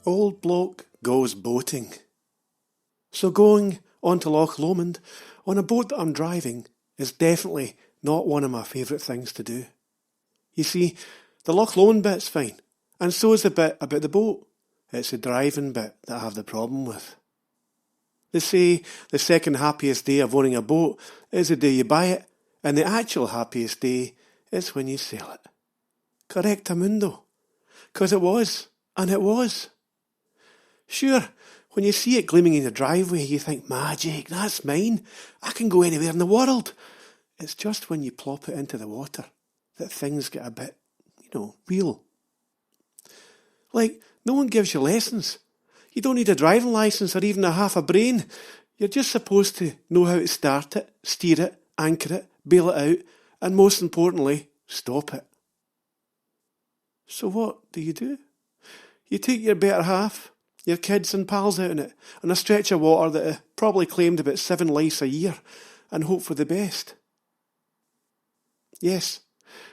Old Bloke Goes Boating. So going on to Loch Lomond on a boat that I'm driving is definitely not one of my favourite things to do. You see, the Loch Lomond bit's fine, and so is the bit about the boat. It's the driving bit that I have the problem with. They say the second happiest day of owning a boat is the day you buy it, and the actual happiest day is when you sell it. Correctamundo. 'Cause it was, and it was. Sure, when you see it gleaming in your driveway, you think, magic, that's mine. I can go anywhere in the world. It's just when you plop it into the water that things get a bit, real. Like, no one gives you lessons. You don't need a driving licence or even a half a brain. You're just supposed to know how to start it, steer it, anchor it, bail it out, and most importantly, stop it. So what do? You take your better half, your kids and pals out in it, on a stretch of water that probably claimed about 7 lice a year, and hope for the best. Yes,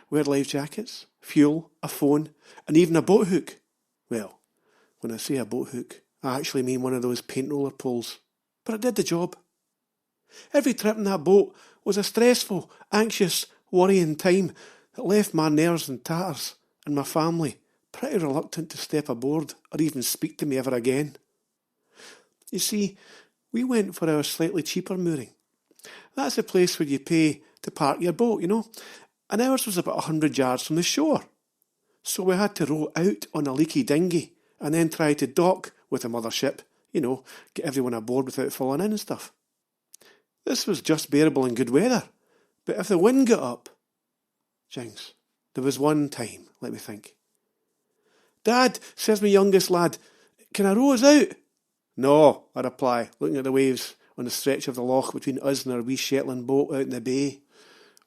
wear life jackets, fuel, a phone, and even a boat hook. Well, when I say a boat hook, I actually mean one of those paint roller poles. But it did the job. Every trip in that boat was a stressful, anxious, worrying time that left my nerves in tatters and my family pretty reluctant to step aboard or even speak to me ever again. You see, we went for our slightly cheaper mooring. That's the place where you pay to park your boat, and ours was about 100 yards from the shore. So we had to row out on a leaky dinghy and then try to dock with the mothership, get everyone aboard without falling in and stuff. This was just bearable in good weather, but if the wind got up... Jinx, there was one time, let me think. "Dad," says my youngest lad, "can I row us out?" "No," I reply, looking at the waves on the stretch of the loch between us and our wee Shetland boat out in the bay.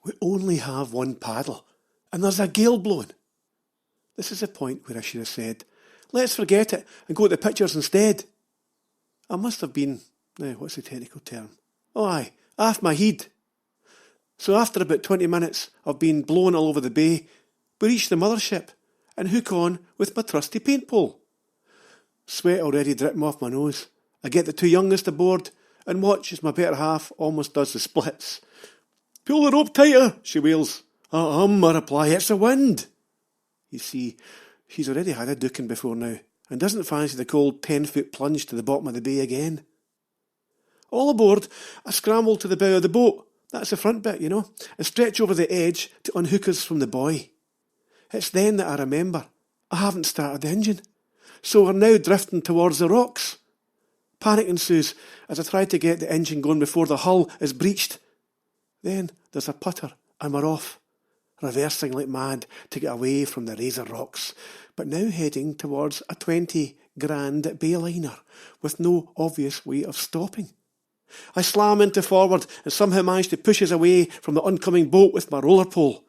"We only have one paddle, and there's a gale blowing." This is the point where I should have said, "Let's forget it and go to the pictures instead." I must have been, now what's the technical term? Oh aye, off my head. So after about 20 minutes of being blown all over the bay, we reach the mothership and hook on with my trusty paint pole. Sweat already dripping off my nose. I get the 2 youngest aboard and watch as my better half almost does the splits. "Pull the rope tighter," she wails. I reply, "It's the wind." You see, she's already had a duking before now and doesn't fancy the cold 10-foot plunge to the bottom of the bay again. All aboard, I scramble to the bow of the boat. That's the front bit, and stretch over the edge to unhook us from the buoy. It's then that I remember I haven't started the engine, so we're now drifting towards the rocks. Panic ensues as I try to get the engine going before the hull is breached. Then there's a putter and we're off, reversing like mad to get away from the razor rocks, but now heading towards a 20 grand bayliner with no obvious way of stopping. I slam into forward and somehow manage to push us away from the oncoming boat with my roller pole.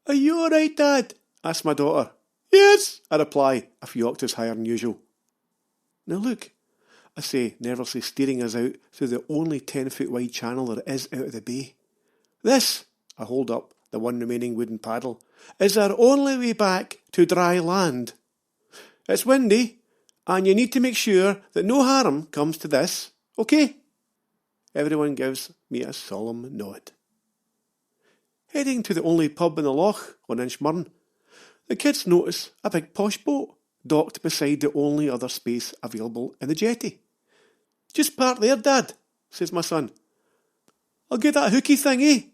"Are you all right, Dad?" asks my daughter. "Yes," I reply, a few octaves higher than usual. "Now look," I say, nervously steering us out through the only 10-foot wide channel there is out of the bay. "This," I hold up the one remaining wooden paddle, "is our only way back to dry land. It's windy, and you need to make sure that no harm comes to this, okay?" Everyone gives me a solemn nod. Heading to the only pub in the loch on Inchmurn, the kids notice a big posh boat docked beside the only other space available in the jetty. "Just park there, Dad," says my son. "I'll get that hooky thing, eh?"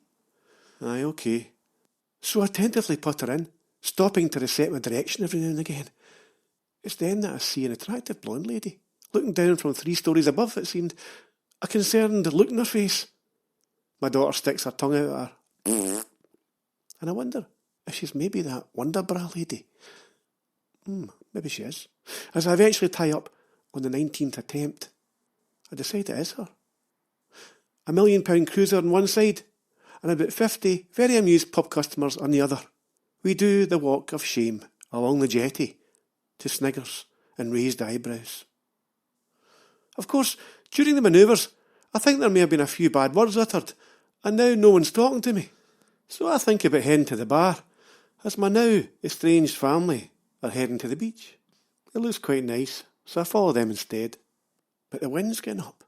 Aye, okay. So I tentatively putter in, stopping to reset my direction every now and again. It's then that I see an attractive blonde lady, looking down from 3 stories above, it seemed, a concerned look in her face. My daughter sticks her tongue out at her. And I wonder if she's maybe that Wonder Bra lady. Maybe she is. As I eventually tie up on the 19th attempt, I decide it is her. £1 million cruiser on one side, and about 50 very amused pub customers on the other. We do the walk of shame along the jetty to sniggers and raised eyebrows. Of course, during the manoeuvres, I think there may have been a few bad words uttered, and now no one's talking to me. So I think about heading to the bar, as my now estranged family are heading to the beach. It looks quite nice, so I follow them instead. But the wind's getting up.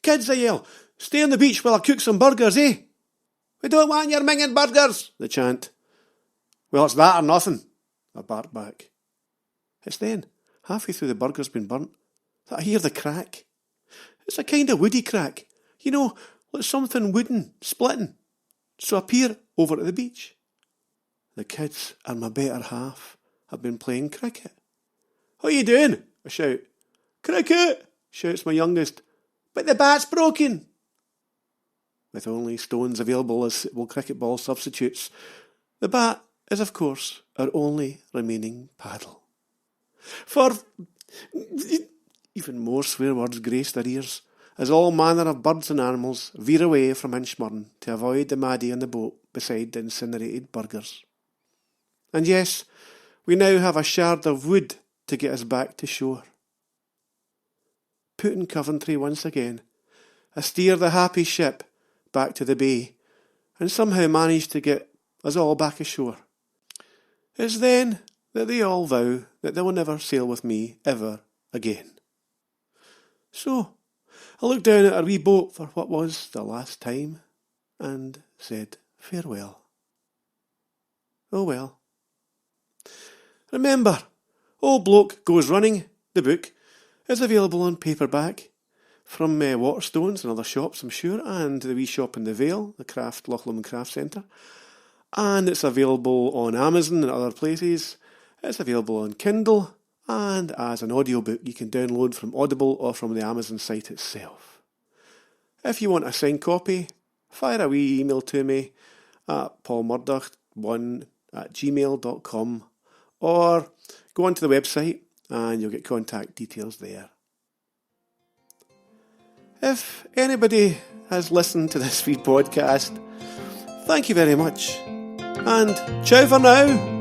Kids, I yell, stay on the beach while I cook some burgers, eh? We don't want your minging burgers, they chant. Well, it's that or nothing, I bark back. It's then, halfway through the burger's been burnt, that I hear the crack. It's a kind of woody crack, you know, like something wooden splitting. So I peer over to the beach. The kids and my better half have been playing cricket. What are you doing? I shout. Cricket, shouts my youngest. But the bat's broken. With only stones available as suitable cricket ball substitutes, the bat is, of course, our only remaining paddle. For even more swear words grace their ears, as all manner of birds and animals veer away from Inchmurren to avoid the Maddie on the boat beside the incinerated burgers. And yes, we now have a shard of wood to get us back to shore. Put in Coventry once again, I steer the happy ship back to the bay, and somehow manage to get us all back ashore. It's then that they all vow that they will never sail with me ever again. So, I looked down at our wee boat for what was the last time, and said farewell. Oh well. Remember, Old Bloke Goes Running, the book, is available on paperback from Waterstones and other shops, I'm sure, and the wee shop in the Vale, the Loch Lomond Craft Centre. And it's available on Amazon and other places. It's available on Kindle, and as an audiobook you can download from Audible or from the Amazon site itself. If you want a signed copy, fire a wee email to me at paulmurdoch1@gmail.com, or go onto the website and you'll get contact details there. If anybody has listened to this wee podcast, thank you very much, and ciao for now.